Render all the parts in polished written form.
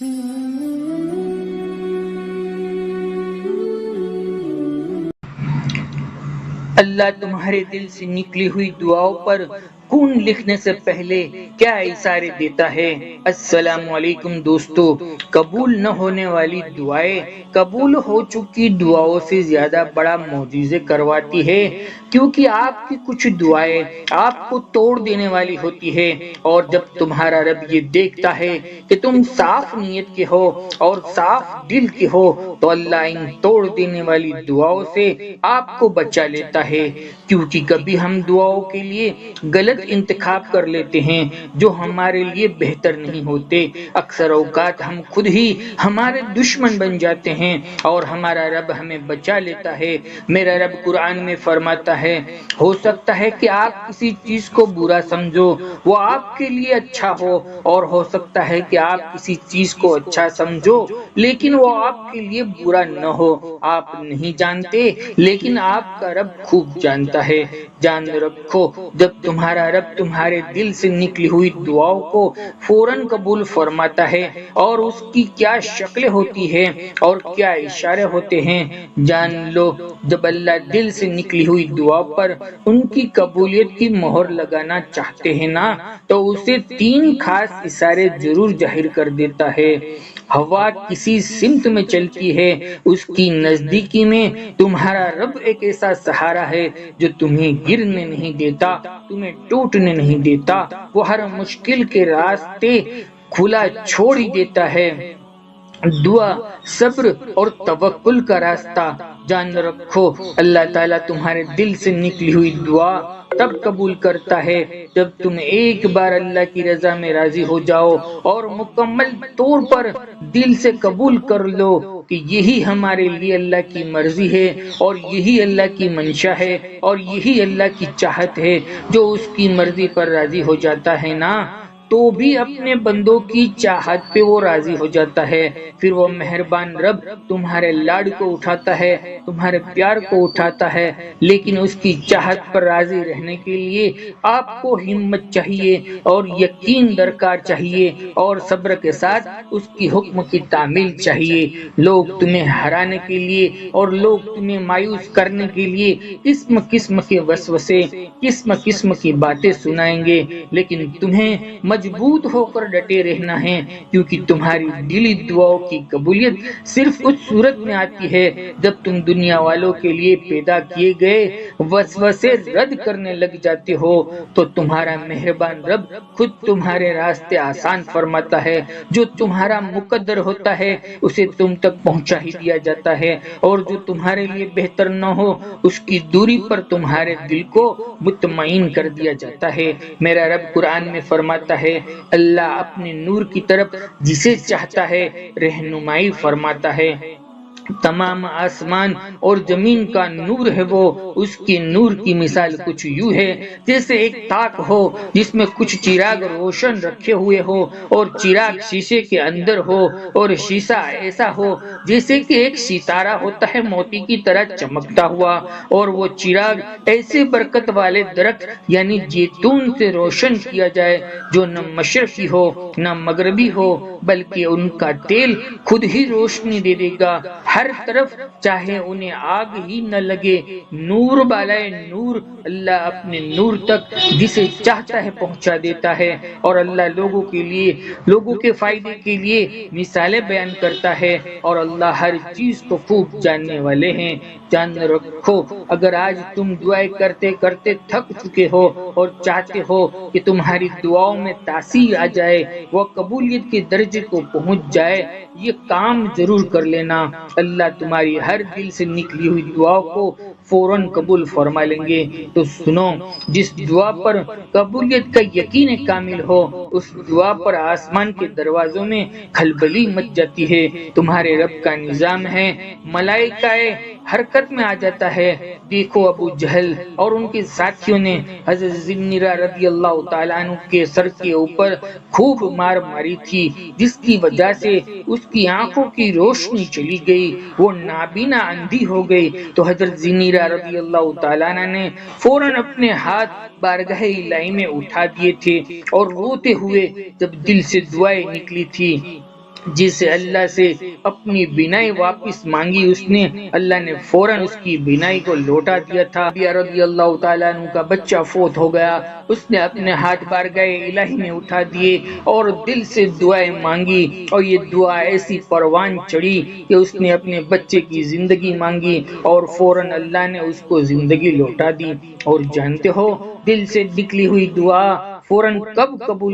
اللہ تمہارے دل سے نکلی ہوئی دعاؤں پر خون لکھنے سے پہلے کیا اشارے دیتا ہے۔ السلام علیکم دوستو، قبول نہ ہونے والی دعائیں قبول ہو چکی دعاؤں سے زیادہ بڑا معجزے کرواتی ہے، کیونکہ آپ کی کچھ دعائیں آپ کو توڑ دینے والی ہوتی ہے، اور جب تمہارا رب یہ دیکھتا ہے کہ تم صاف نیت کے ہو اور صاف دل کے ہو تو اللہ ان توڑ دینے والی دعاؤں سے آپ کو بچا لیتا ہے، کیونکہ کبھی ہم دعاؤں کے لیے غلط انتخاب کر لیتے ہیں جو ہمارے لیے بہتر نہیں ہوتے۔ اکثر اوقات ہم خود ہی ہمارے دشمن بن جاتے ہیں اور ہمارا رب ہمیں بچا لیتا ہے۔ میرا رب قرآن میں فرماتا ہے، ہو سکتا ہے کہ آپ کسی چیز کو برا سمجھو وہ آپ کے لیے اچھا ہو، اور ہو سکتا ہے کہ آپ کسی چیز کو اچھا سمجھو لیکن وہ آپ کے لیے برا نہ ہو۔ آپ نہیں جانتے لیکن آپ کا رب خوب جانتا ہے۔ جان رکھو، جب تمہارا رب تمہارے دل سے نکلی ہوئی دعاؤں کو فوراً قبول فرماتا ہے، اور اس کی کیا شکلیں ہوتی ہیں اور کیا اشارے ہوتے ہیں، جان لو جب اللہ دل سے نکلی ہوئی دعا پر ان کی قبولیت کی مہر لگانا چاہتے ہیں نا، تو اسے 3 خاص اشارے ضرور ظاہر کر دیتا ہے۔ ہوا کسی سمت میں چلتی ہے، اس کی نزدیکی میں تمہارا رب ایک ایسا سہارا ہے جو تمہیں گرنے نہیں دیتا، تمہیں ٹوٹنے نہیں دیتا، وہ ہر مشکل کے راستے کھلا چھوڑ ہی دیتا ہے۔ دعا صبر اور توکل کا راستہ، جان رکھو اللہ تعالیٰ تمہارے دل سے نکلی ہوئی دعا تب قبول کرتا ہے جب تم ایک بار اللہ کی رضا میں راضی ہو جاؤ اور مکمل طور پر دل سے قبول کر لو کہ یہی ہمارے لیے اللہ کی مرضی ہے، اور یہی اللہ کی منشا ہے، اور یہی اللہ کی چاہت ہے۔ جو اس کی مرضی پر راضی ہو جاتا ہے نا، تو بھی اپنے بندوں کی چاہت پہ وہ راضی ہو جاتا ہے۔ پھر وہ مہربان رب تمہارے لاڈ کو اٹھاتا ہے، تمہارے پیار کو اٹھاتا ہے، لیکن اس کی چاہت پر راضی رہنے کے لیے آپ کو ہمت چاہیے اور یقین درکار چاہیے، اور صبر کے ساتھ اس کی حکم کی تعمیل چاہیے۔ لوگ تمہیں ہرانے کے لیے اور لوگ تمہیں مایوس کرنے کے لیے قسم قسم کے وسوسے، قسم قسم کی باتیں سنائیں گے، لیکن تمہیں مضبوط ہو کر ڈٹے رہنا ہے، کیونکہ تمہاری دلی دعاؤں کی قبولیت صرف اس صورت میں آتی ہے جب تم دنیا والوں کے لیے پیدا کیے گئے وسوسے رد کرنے لگ جاتے ہو، تو تمہارا مہربان رب خود تمہارے راستے آسان فرماتا ہے۔ جو تمہارا مقدر ہوتا ہے اسے تم تک پہنچا ہی دیا جاتا ہے، اور جو تمہارے لیے بہتر نہ ہو اس کی دوری پر تمہارے دل کو مطمئن کر دیا جاتا ہے۔ میرا رب قرآن میں فرماتا ہے، اللہ اپنے نور کی طرف جسے چاہتا ہے رہنمائی فرماتا ہے۔ تمام آسمان اور زمین کا نور ہے وہ، اس کے نور کی مثال کچھ یوں ہے جیسے ایک تاک ہو جس میں کچھ چراغ روشن رکھے ہوئے ہو، اور چراغ شیشے کے اندر ہو، اور شیشہ ایسا ہو جیسے کہ ایک ستارہ ہوتا ہے موتی کی طرح چمکتا ہوا، اور وہ چراغ ایسے برکت والے درخت یعنی زیتون سے روشن کیا جائے جو نہ مشرقی ہو نہ مغربی ہو، بلکہ ان کا تیل خود ہی روشنی دے دے گا ہر طرف، چاہے انہیں آگ ہی نہ لگے۔ نور بالائے نور، اللہ اپنے نور تک جسے چاہتا ہے پہنچا دیتا ہے، اور اللہ لوگوں کے لیے، لوگوں کے فائدے کے لیے مثالیں بیان کرتا ہے، اور اللہ ہر چیز کو خوب جاننے والے ہیں۔ جان رکھو اگر آج تم دعائیں کرتے کرتے تھک چکے ہو اور چاہتے ہو کہ تمہاری دعاؤں میں تاثیر آ جائے، وہ قبولیت کے درجے کو پہنچ جائے، یہ کام ضرور کر لینا۔ اللہ تمہاری ہر دل سے نکلی ہوئی دعا کو فوراً قبول فرما لیں گے۔ تو سنو، جس دعا پر قبولیت کا یقین کامل ہو اس دعا پر آسمان کے دروازوں میں کھلبلی مچ جاتی ہے۔ تمہارے رب کا نظام ہے، ملائکہ حرکت میں آ جاتا ہے۔ دیکھو ابو جہل اور ان کے ساتھیوں نے حضرت ذی رضی اللہ تعالیٰ عنہ کے سر کے اوپر خوب مار ماری تھی، جس کی وجہ سے اس کی آنکھوں کی روشنی چلی گئی، وہ نابینا اندھی ہو گئی۔ تو حضرت ذی رضی اللہ تعالیٰ عنہ نے فوراً اپنے ہاتھ بارگاہ الہی میں اٹھا دیے تھے، اور روتے ہوئے جب دل سے دعائیں نکلی تھی جسے اللہ سے اپنی بینائی واپس مانگی، اس نے اللہ نے فوراً اس کی بینائی کو لوٹا دیا تھا۔ رضی اللہ تعالیٰ عنہ کا بچہ فوت ہو گیا، اس نے اپنے ہاتھ بارگاہ الہی میں اٹھا دیے اور دل سے دعائیں مانگی، اور یہ دعا ایسی پروان چڑھی کہ اس نے اپنے بچے کی زندگی مانگی اور فوراً اللہ نے اس کو زندگی لوٹا دی۔ اور جانتے ہو دل سے نکلی ہوئی دعا فوراً کب قبول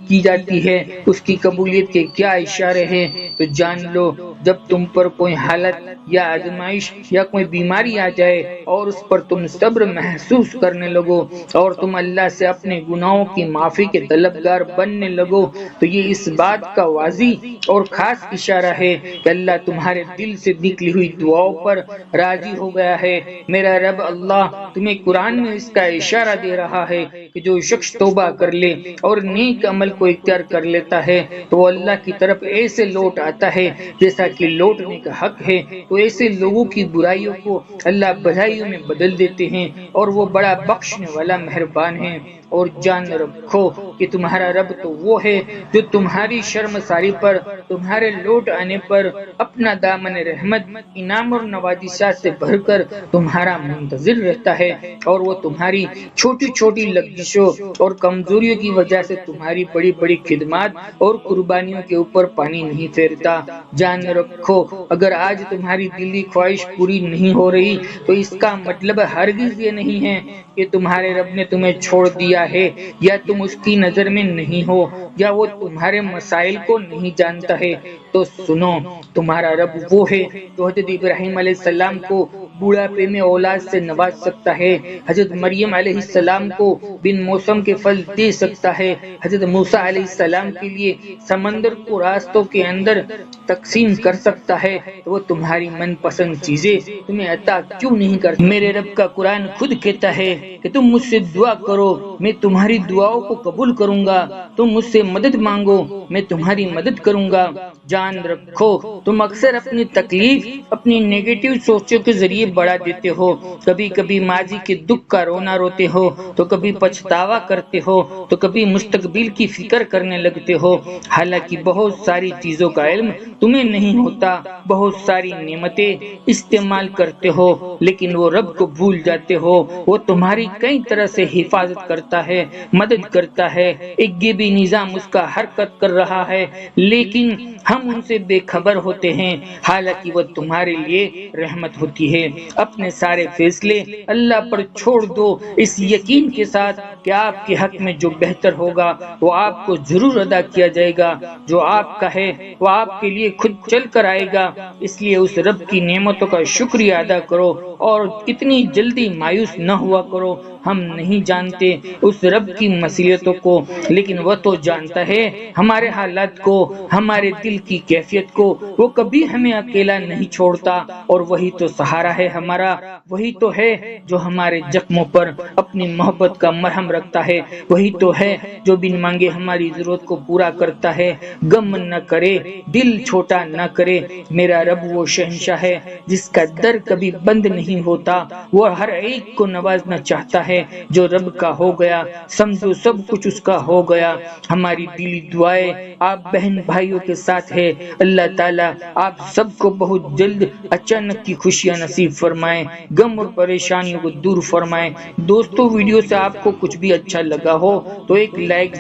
کی جاتی ہے، اس کی قبولیت کے کیا اشارے ہیں؟ تو جان لو، جب تم پر کوئی حالت یا آزمائش یا کوئی بیماری آ جائے اور اس پر تم صبر محسوس کرنے لگو اور تم اللہ سے اپنے گناہوں کی معافی کے طلبگار بننے لگو، تو یہ اس بات کا واضح اور خاص اشارہ ہے کہ اللہ تمہارے دل سے نکلی ہوئی دعاؤں پر راضی ہو گیا ہے۔ میرا رب اللہ تمہیں قرآن میں اس کا اشارہ دے رہا ہے کہ جو شخص توبہ کر لے اور نیک عمل کو اختیار کر لیتا ہے تو وہ اللہ کی طرف ایسے لوٹ آتا ہے جیسا کہ لوٹنے کا حق ہے، تو ایسے لوگوں کی برائیوں کو اللہ بھلائیوں میں بدل دیتے ہیں اور وہ بڑا بخشنے والا مہربان ہے۔ اور جان رکھو کہ تمہارا رب تو وہ ہے جو تمہاری شرمساری پر، تمہارے لوٹ آنے پر اپنا دامن رحمت، انعام اور نوازشات سے بھر کر تمہارا منتظر رہتا ہے، اور وہ تمہاری چھوٹی چھوٹی لغزشوں اور کمزوریوں کی وجہ سے تمہاری بڑی بڑی خدمات اور قربانیوں کے اوپر پانی نہیں پھیرتا۔ جان رکھو اگر آج تمہاری دلی خواہش پوری نہیں ہو رہی تو اس کا مطلب ہرگز یہ نہیں ہے کہ تمہارے رب نے تمہیں چھوڑ دیا ہے یا تم اس کی نظر میں نہیں ہو یا وہ تمہارے مسائل کو نہیں جانتا ہے۔ تو سنو، تمہارا رب وہ ہے جو حضرت ابراہیم علیہ السلام کو بوڑھاپے میں اولاد سے نواز سکتا ہے، حضرت مریم علیہ السلام کو بن موسم کے پھل دے سکتا ہے، حضرت موسیٰ علیہ السلام کے لیے سمندر کو راستوں کے اندر تقسیم کر سکتا ہے، تو وہ تمہاری من پسند چیزیں تمہیں عطا کیوں نہیں کرتا؟ میرے رب کا قرآن خود کہتا ہے کہ تم مجھ سے دعا کرو میں تمہاری دعاؤں کو قبول کروں گا، تم مجھ سے مدد مانگو میں تمہاری مدد کروں گا۔ جان رکھو تم اکثر اپنی تکلیف اپنی نیگیٹو سوچوں کے ذریعے بڑھا دیتے ہو، کبھی کبھی ماضی کے دکھ کا رونا روتے ہو تو کبھی پچھتاوا کرتے ہو تو کبھی مستقبل کی فکر کرنے لگتے ہو، حالانکہ بہت ساری چیزوں کا علم تمہیں نہیں ہوتا، بہت ساری نعمتیں استعمال کرتے ہو لیکن وہ رب کو بھول جاتے ہو۔ وہ تمہاری کئی طرح سے حفاظت کرتا ہے، مدد کرتا ہے، ایک غیبی نظام اس کا حرکت کر رہا ہے لیکن ہم ان سے بے خبر ہوتے ہیں، حالانکہ وہ تمہارے لیے رحمت ہوتی ہے۔ اپنے سارے فیصلے اللہ پر چھوڑ دو اس یقین کے ساتھ کہ آپ کے حق میں جو بہتر ہوگا وہ آپ کو ضرور ادا کیا جائے گا، جو آپ کا ہے وہ آپ کے لیے خود چل کر آئے گا۔ اس لیے اس رب کی نعمتوں کا شکریہ ادا کرو اور اتنی جلدی مایوس نہ ہوا کرو۔ ہم نہیں جانتے اس رب کی مصلحتوں کو لیکن وہ تو جانتا ہے ہمارے حالات کو، ہمارے دل کی کیفیت کو، وہ کبھی ہمیں اکیلا نہیں چھوڑتا، اور وہی تو سہارا ہے ہمارا، وہی تو ہے جو ہمارے زخموں پر اپنی محبت کا مرہم رکھتا ہے، وہی تو ہے جو بن مانگے ہماری ضرورت کو پورا کرتا ہے۔ غم نہ کرے، دل چھوٹا نہ کرے، میرا رب وہ شہنشاہ ہے جس کا در کبھی بند نہیں ہوتا، وہ ہر ایک کو نوازنا چاہتا ہے، جو رب کا ہو گیا سمجھو سب کچھ اس کا ہو گیا۔ ہماری دلی دعائیں آپ بہن بھائیوں کے ساتھ ہے، اللہ تعالیٰ آپ سب کو بہت جلد اچانک کی خوشیاں نصیب فرمائیں، غم اور پریشانیوں کو دور فرمائیں۔ دوستو ویڈیو سے آپ کو کچھ بھی اچھا لگا ہو تو ایک لائک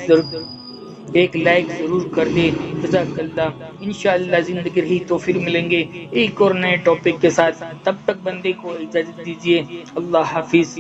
ضرور کر دے، جزاک اللہ۔ انشاءاللہ زندگی رہی تو پھر ملیں گے ایک اور نئے ٹاپک کے ساتھ، تب تک بندے کو اجازت دیجیے، اللہ حافظ۔